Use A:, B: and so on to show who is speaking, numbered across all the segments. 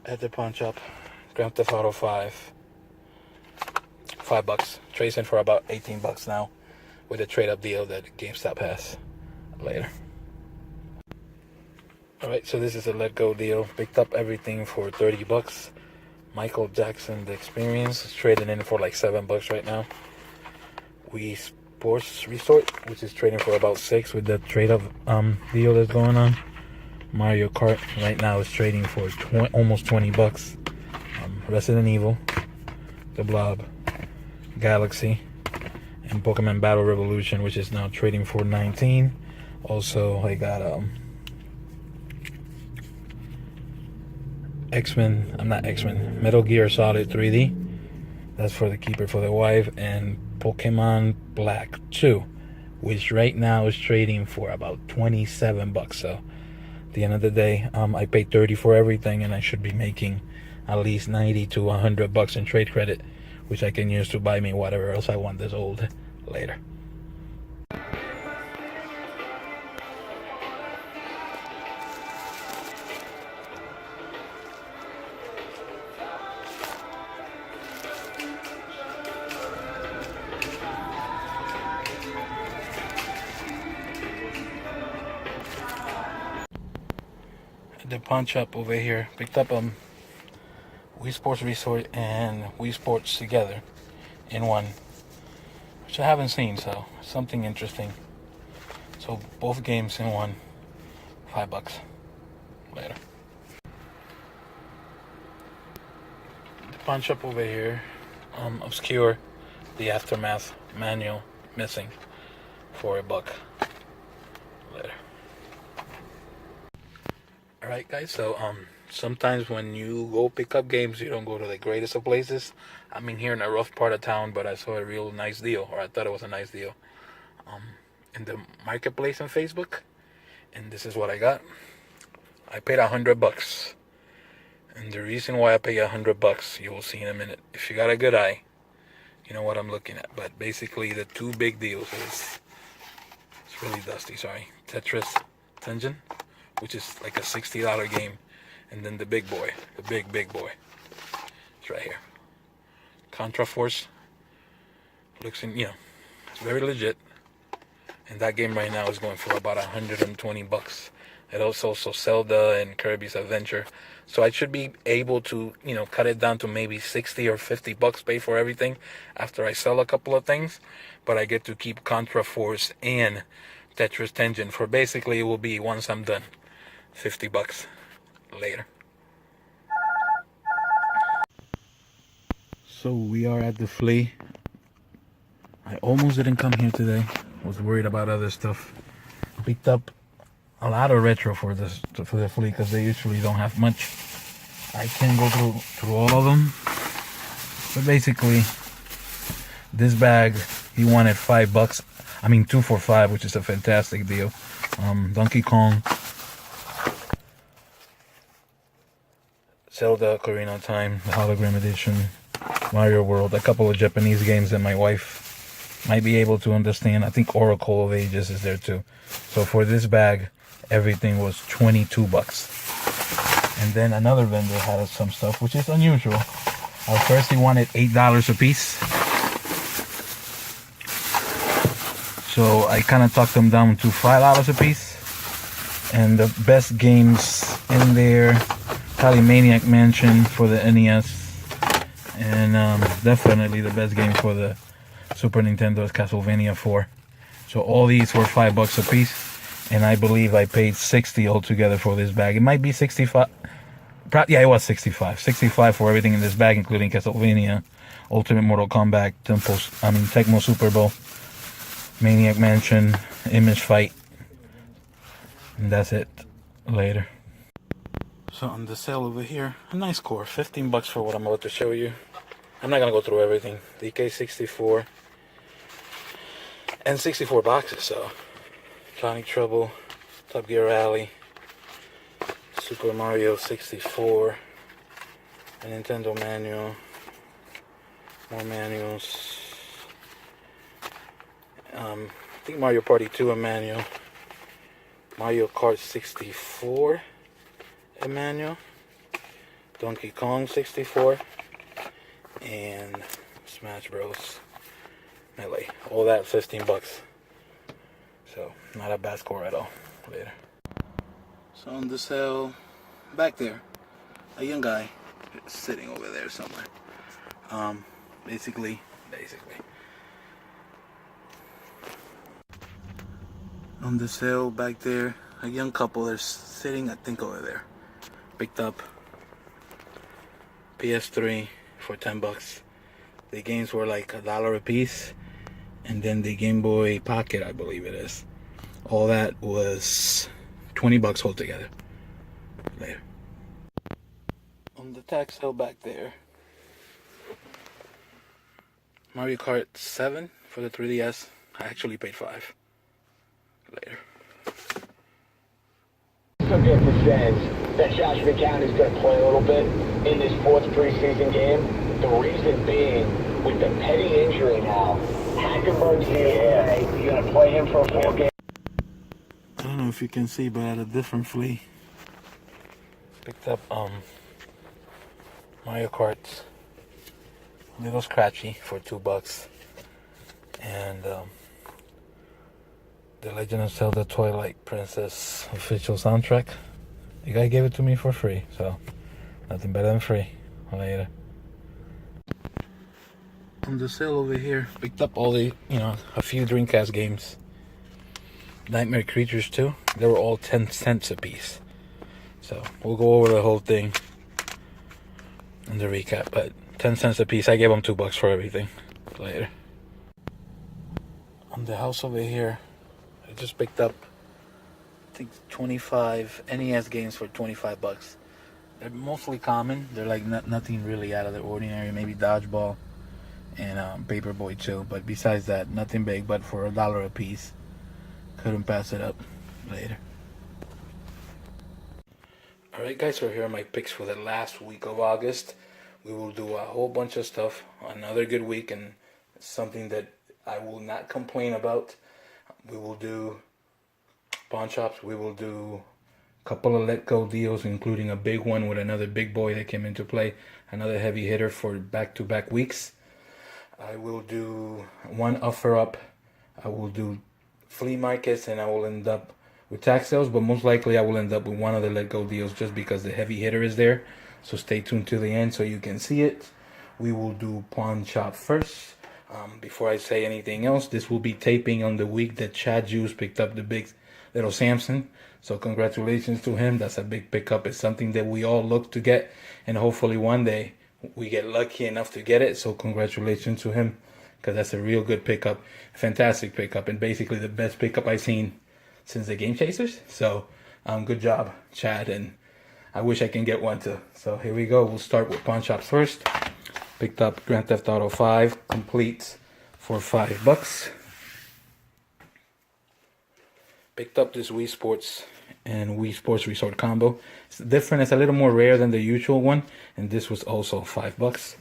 A: at the pawn shop. Grand Theft Auto 5. $5. Trades in for about $18 now with a trade up deal that GameStop has. Later. Alright, so this is a let go deal. Picked up everything for $30. Michael Jackson The Experience is trading in for like $7 right now. Wii Sports Resort, which is trading for about $6 with the trade up deal that's going on. Mario Kart right now is trading for almost $20. Resident Evil, The Blob, Galaxy, and Pokemon Battle Revolution, which is now trading for $19. Also, I got Metal Gear Solid 3D. That's for the keeper for the wife, and Pokemon Black 2, which right now is trading for about $27. So at the end of the day, I paid $30 for everything, and I should be making at least $90 to $100 in trade credit, which I can use to buy me whatever else I want this old later. The pawn shop over here picked up Wii Sports Resort and Wii Sports together in one, which I haven't seen, so something interesting. So both games in one, $5 later. The pawn shop over here, Obscure The Aftermath manual missing for $1 later. Alright guys, so sometimes when you go pick up games, you don't go to the greatest of places. I'm in here in a rough part of town, but I saw a real nice deal, or I thought it was a nice deal, in the marketplace on Facebook, and this is what I got. I paid $100, and the reason why I paid $100, you will see in a minute. If you got a good eye, you know what I'm looking at. But basically, the two big deals is, it's really dusty, sorry, Tetris Tension, which is like a $60 game, and then the big boy, the big boy, it's right here. Contra Force looks in, it's very legit, and that game right now is going for about $120. It also Zelda and Kirby's Adventure, so I should be able to, cut it down to maybe $60 or $50 pay for everything after I sell a couple of things, but I get to keep Contra Force and Tetris Tension for basically it will be once I'm done. $50 later. So we are at the Flea. I almost didn't come here today. Was worried about other stuff. Picked up a lot of retro for the Flea because they usually don't have much. I can't go through all of them, but basically this bag he wanted $5. I mean 2 for $5, which is a fantastic deal. Donkey Kong, Zelda Ocarina of Time, the hologram edition, Mario World, a couple of Japanese games that my wife might be able to understand. I think Oracle of Ages is there too. So for this bag, everything was $22. And then another vendor had some stuff, which is unusual. At first he wanted $8 a piece. So I kind of talked them down to $5 a piece. And the best games in there, probably Maniac Mansion for the NES, and definitely the best game for the Super Nintendo is Castlevania 4. So all these were $5 a piece, and I believe I paid $60 altogether for this bag. It might be $65. Yeah, it was $65. $65 for everything in this bag, including Castlevania, Ultimate Mortal Kombat, Tecmo Super Bowl, Maniac Mansion, Image Fight, and that's it. Later. So on the sale over here, a nice core, $15 for what I'm about to show you. I'm not gonna go through everything. DK64 and 64 boxes. So Sonic Trouble, Top Gear Rally, Super Mario 64, a Nintendo manual, more manuals. I think Mario Party 2 a manual, Mario Kart 64 a manual, Donkey Kong 64, and Smash Bros. Melee. All that $15. So not a bad score at all. Later. So on the sale, back there, a young guy sitting over there somewhere. Basically, on the sale back there, a young couple, they're sitting, I think, over there. Picked up PS3 for $10. The games were like $1 a piece, and then the Game Boy Pocket, I believe it is. All that was $20 altogether. Later. On the tax sale back there, Mario Kart 7 for the 3DS. I actually paid $5. Later.
B: Some good for fans that Josh McCown is going to play a little bit in this fourth preseason game. The reason being, with the petty injury now, Hackenberg's here. You're going to play him for a full game.
A: I don't know if you can see, but at a different Flea. Picked up Mario Kart, a little scratchy for $2, and the Legend of Zelda Twilight Princess official soundtrack. The guy gave it to me for free, so nothing better than free. Later. On the sale over here, picked up all the, a few Dreamcast games. Nightmare Creatures 2, they were all 10 cents a piece. So we'll go over the whole thing in the recap, but 10 cents a piece. I gave them $2 for everything. Later. On the house over here, I just picked up, I think, 25 NES games for $25. They're mostly common. They're like nothing really out of the ordinary. Maybe Dodgeball and Paperboy 2, but besides that, nothing big. But for $1 a piece, couldn't pass it up. Later. Alright guys, so here are my picks for the last week of August. We will do a whole bunch of stuff. Another good week, and something that I will not complain about. We will do pawn shops. We will do a couple of let go deals, including a big one with another big boy that came into play. Another heavy hitter for back-to-back weeks. I will do one offer up. I will do flea markets, and I will end up with tax sales, but most likely I will end up with one of the let go deals just because the heavy hitter is there. So stay tuned to the end so you can see it. We will do pawn shop first. Before I say anything else, this will be taping on the week that Chad Juice picked up the big little Samson. So congratulations to him. That's a big pickup. It's something that we all look to get, and hopefully one day we get lucky enough to get it. So congratulations to him, because that's a real good pickup. Fantastic pickup, and basically the best pickup I've seen since the Game Chasers. So good job, Chad, and I wish I can get one too. So here we go. We'll start with pawn shops first. Picked up Grand Theft Auto 5 complete for $5. Picked up this Wii Sports and Wii Sports Resort combo. It's different. It's a little more rare than the usual one, and this was also $5.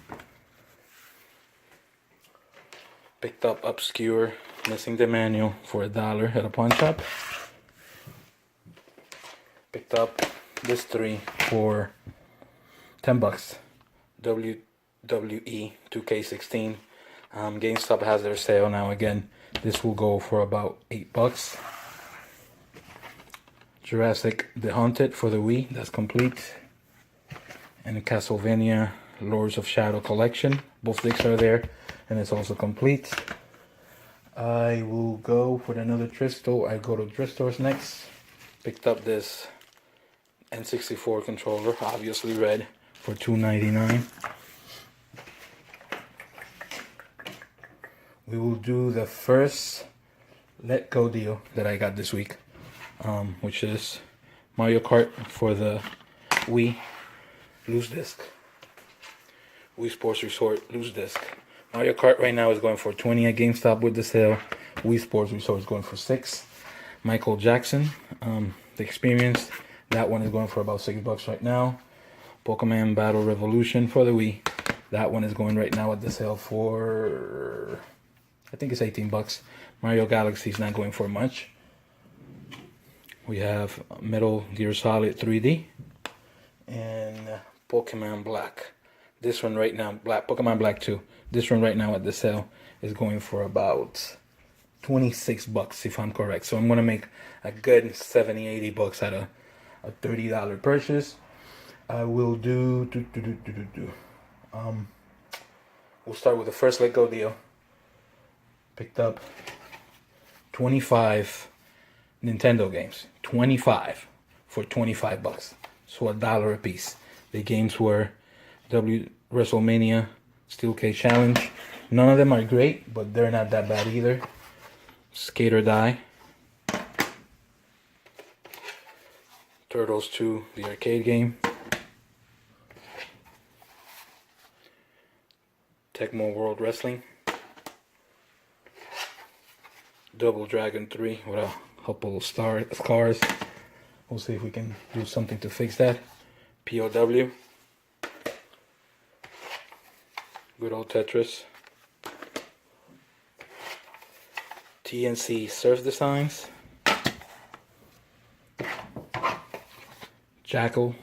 A: Picked up Obscure, missing the manual, for $1 at a pawn shop. Picked up this 3 for $10. WWE 2K16. GameStop has their sale now again. This will go for about $8. Jurassic The Haunted for the Wii, that's complete. And the Castlevania Lords of Shadow collection. Both discs are there, and it's also complete. I will go for another thrift store. I go to thrift stores next. Picked up this N64 controller, obviously red, for $2.99. We will do the first let go deal that I got this week, which is Mario Kart for the Wii loose disc. Wii Sports Resort loose disc. Mario Kart right now is going for $20 at GameStop with the sale. Wii Sports Resort is going for $6. Michael Jackson, the experience, that one is going for about $6 right now. Pokemon Battle Revolution for the Wii, that one is going right now at the sale for, I think it's $18. Mario Galaxy is not going for much. We have Metal Gear Solid 3D and Pokemon Black. This one right now, Pokemon Black 2. This one right now at the sale is going for about 26 bucks if I'm correct. So I'm gonna make a good 70, 80 bucks out of a $30 purchase. I will we'll start with the first Let Go deal. Picked up 25 Nintendo games. 25 for 25 bucks. So $1 a piece. The games were WrestleMania, Steel Cage Challenge. None of them are great, but they're not that bad either. Skate or Die. Turtles 2, the arcade game. Tecmo World Wrestling. Double Dragon 3 with a couple of scars. We'll see if we can do something to fix that. POW. Good old Tetris. TNC Surf Designs. Jackal.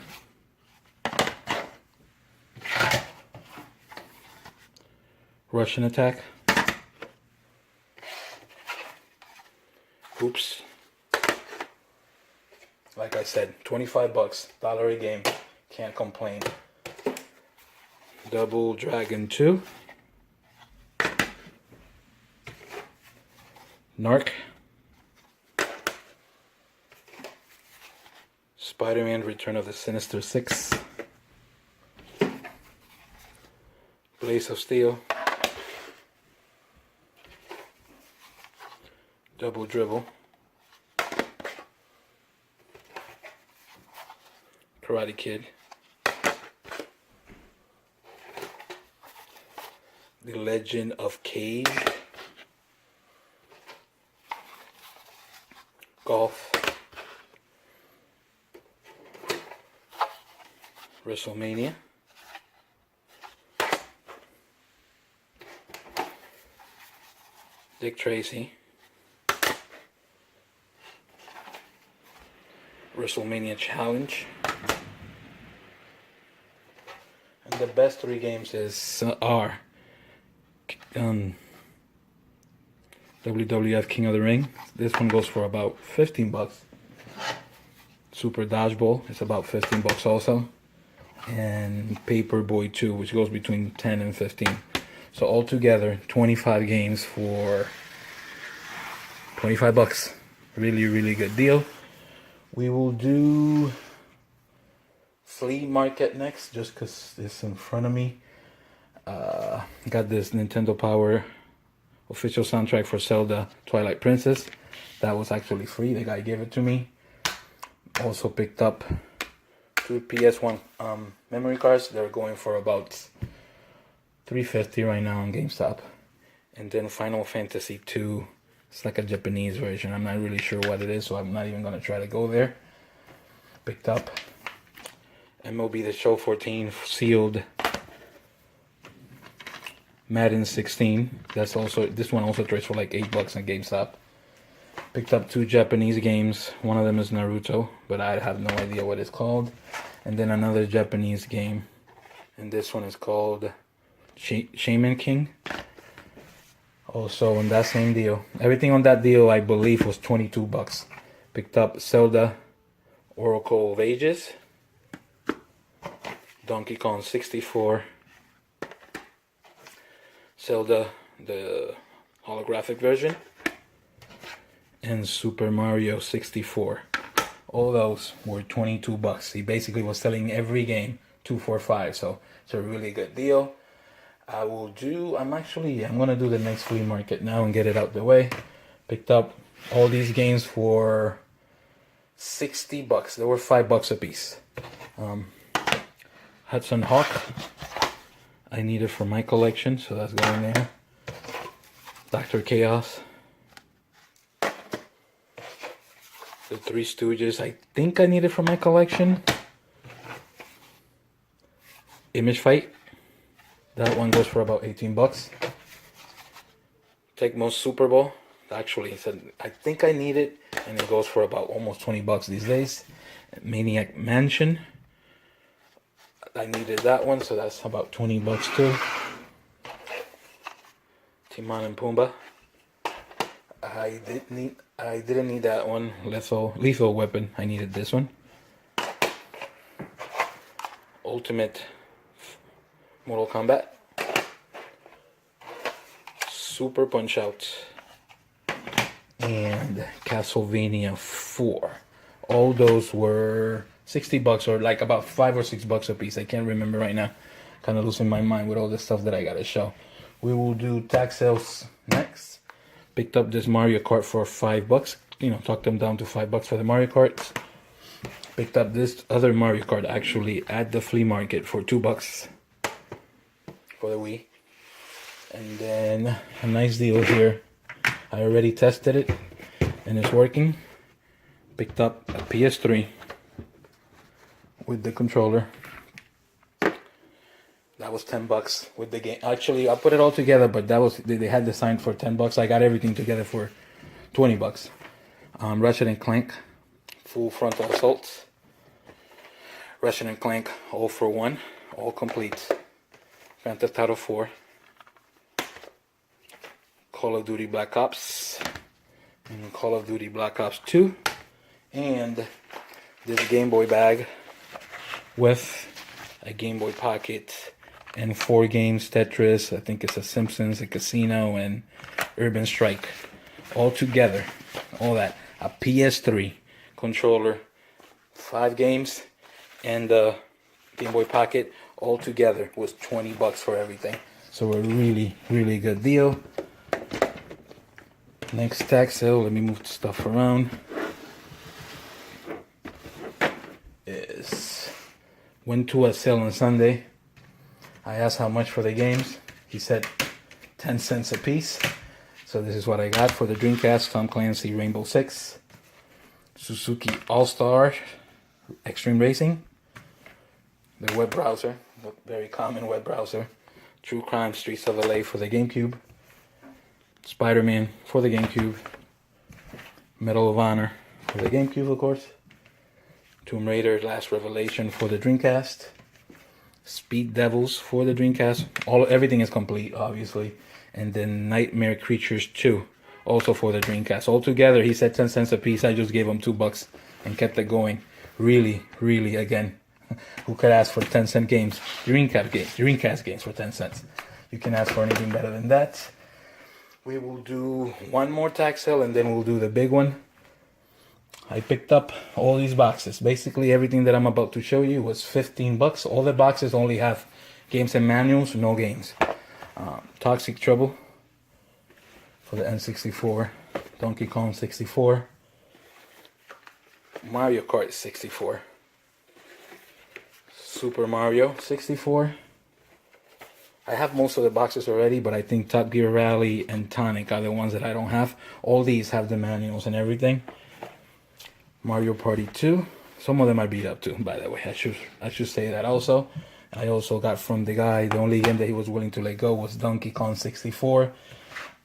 A: Russian Attack. Oops. Like I said, 25 bucks, $1 a game. Can't complain. Double Dragon 2. Narc. Spider-Man Return of the Sinister Six. Blaze of Steel. Double Dribble. Karate Kid. The Legend of Cage. Golf. WrestleMania. Dick Tracy. WrestleMania Challenge. And the best 3 games are WWF King of the Ring. This one goes for about 15 bucks. Super Dodgeball is about 15 bucks also. And Paperboy 2, which goes between 10 and 15. So altogether, 25 games for 25 bucks. Really, really good deal. We will do Flea Market next, just because it's in front of me. Got this Nintendo Power official soundtrack for Zelda Twilight Princess. That was actually free. The guy gave it to me. Also picked up 2 PS1 memory cards. They're going for about $3.50 right now on GameStop. And then Final Fantasy 2. It's like a Japanese version. I'm not really sure what it is, so I'm not even going to try to go there. Picked up MLB The Show 14 sealed Madden 16. This one also trades for like $8 on GameStop. Picked up 2 Japanese games. One of them is Naruto, but I have no idea what it's called. And then another Japanese game, and this one is called Shaman King. Also on that same deal. Everything on that deal, I believe, was 22 bucks. Picked up Zelda Oracle of Ages, Donkey Kong 64, Zelda the holographic version, and Super Mario 64. All those were 22 bucks. He basically was selling every game 2 for $5, so it's a really good deal. I'm gonna do the next flea market now and get it out the way. Picked up all these games for 60 bucks. They were $5 a piece. Hudson Hawk, I need it for my collection, so that's going there. Dr. Chaos. The Three Stooges, I think I need it for my collection. Image Fight. That one goes for about 18 bucks. Tecmo Super Bowl. Actually, I think I need it, and it goes for about almost 20 bucks these days. Maniac Mansion. I needed that one, so that's about 20 bucks too. Timon and Pumbaa. I didn't need that one. Lethal weapon. I needed this one. Ultimate Mortal Kombat. Super Punch Out. And Castlevania 4. All those were 60 bucks or like about 5 or 6 bucks a piece. I can't remember right now. Kind of losing my mind with all the stuff that I gotta show. We will do tag sales next. Picked up this Mario Kart for 5 bucks. You know, talked them down to 5 bucks for the Mario Karts. Picked up this other Mario Kart actually at the flea market for 2 bucks for the Wii. And then a nice deal here. I already tested it and it's working. Picked up a PS3 with the controller. That was 10 bucks with the game. Actually, I put it all together, but that was they had the sign for 10 bucks. I got everything together for 20 bucks. Ratchet and Clank Full Frontal Assault. Ratchet and Clank All for One, all complete. Grand Theft Auto 4. Call of Duty Black Ops. And Call of Duty Black Ops 2. And this Game Boy bag with a Game Boy Pocket and 4 games, Tetris, I think it's a Simpsons, a Casino, and Urban Strike. All together, all that. A PS3 controller, 5 games, and the Game Boy Pocket all together was 20 bucks for everything. So a really, really good deal. Next tag sale, let me move the stuff around. Went to a sale on Sunday. I asked how much for the games. He said 10 cents a piece. So this is what I got for the Dreamcast: Tom Clancy Rainbow Six, Suzuki All-Star Extreme Racing, the web browser, the very common web browser, True Crime Streets of LA for the GameCube, Spider-Man for the GameCube, Medal of Honor for the GameCube, of course, Tomb Raider Last Revelation for the Dreamcast, Speed Devils for the Dreamcast. Everything is complete, obviously. And then Nightmare Creatures 2, also for the Dreamcast. Altogether, he said 10 cents a piece. I just gave him 2 bucks and kept it going. Really, really, again, who could ask for 10-cent games? Dreamcast games for 10 cents. You can ask for anything better than that. We will do one more tag sale and then we'll do the big one. I picked up all these boxes. Basically, everything that I'm about to show you was 15 bucks. All the boxes only have games and manuals, no games. Toxic Trouble for the N64, Donkey Kong 64, Mario Kart 64, Super Mario 64. I have most of the boxes already, but I think Top Gear Rally and Tonic are the ones that I don't have. All these have the manuals and everything. Mario Party 2. Some of them are beat up too, by the way. I should say that also. I also got from the guy, the only game that he was willing to let go was Donkey Kong 64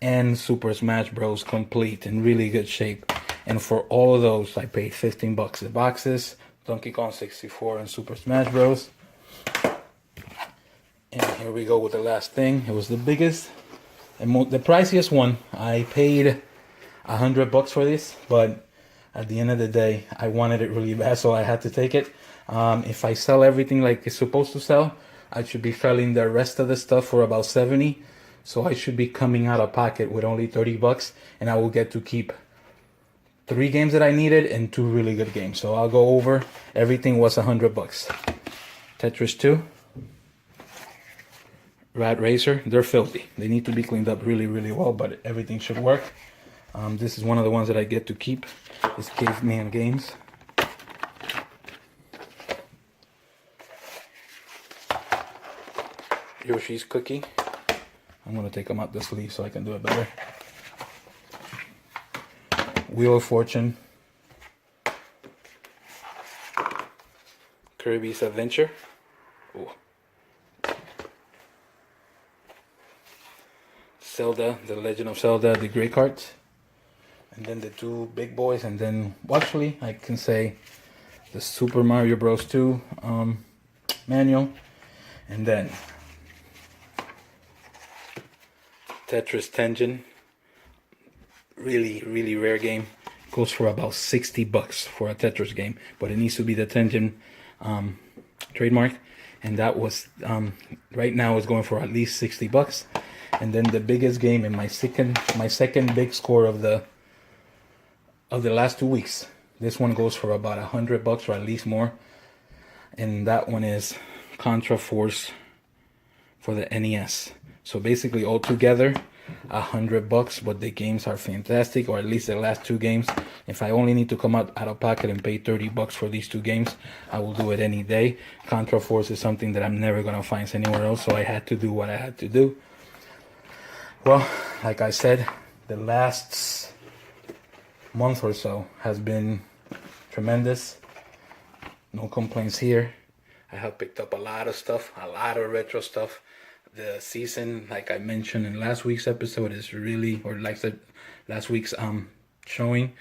A: and Super Smash Bros. Complete in really good shape. And for all of those, I paid 15 bucks. The boxes, Donkey Kong 64 and Super Smash Bros. And here we go with the last thing. It was the biggest and the priciest one. I paid 100 bucks for this, but at the end of the day, I wanted it really bad, so I had to take it. If I sell everything like it's supposed to sell, I should be selling the rest of the stuff for about 70. So I should be coming out of pocket with only 30 bucks, and I will get to keep 3 games that I needed and 2 really good games. So I'll go over. Everything was 100 bucks. Tetris 2. Rat Racer. They're filthy. They need to be cleaned up really, really well, but everything should work. This is one of the ones that I get to keep. This Caveman Games. Yoshi's Cookie. I'm going to take them out the sleeve so I can do it better. Wheel of Fortune. Kirby's Adventure. Ooh. Zelda, The Legend of Zelda, the Great Carts. And then the 2 big boys. And then, well, actually, I can say the Super Mario Bros. 2. manual. And then Tetris Tengen, really rare game, goes for about $60 for a Tetris game, but it needs to be the Tengen trademark, and that was right now is going for at least $60. And then the biggest game in my second big score of the last 2 weeks, this one goes for about $100 or at least more, and that one is Contra Force for the NES. So basically all together $100, but the games are fantastic, or at least the last 2 games. If I only need to come out of pocket and pay $30 for these 2 games, I will do it any day. Contra Force is something that I'm never gonna find anywhere else, so I had to do what I had to do. Well, like I said, the last month or so has been tremendous. No complaints here. I have picked up a lot of stuff, a lot of retro stuff. The season, like I mentioned in last week's episode, is really, or like the last week's showing,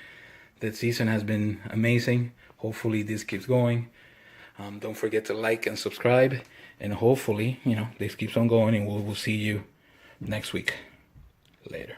A: the season has been amazing. Hopefully this keeps going. Don't forget to like and subscribe, and hopefully, this keeps on going, and we'll see you next week. Later.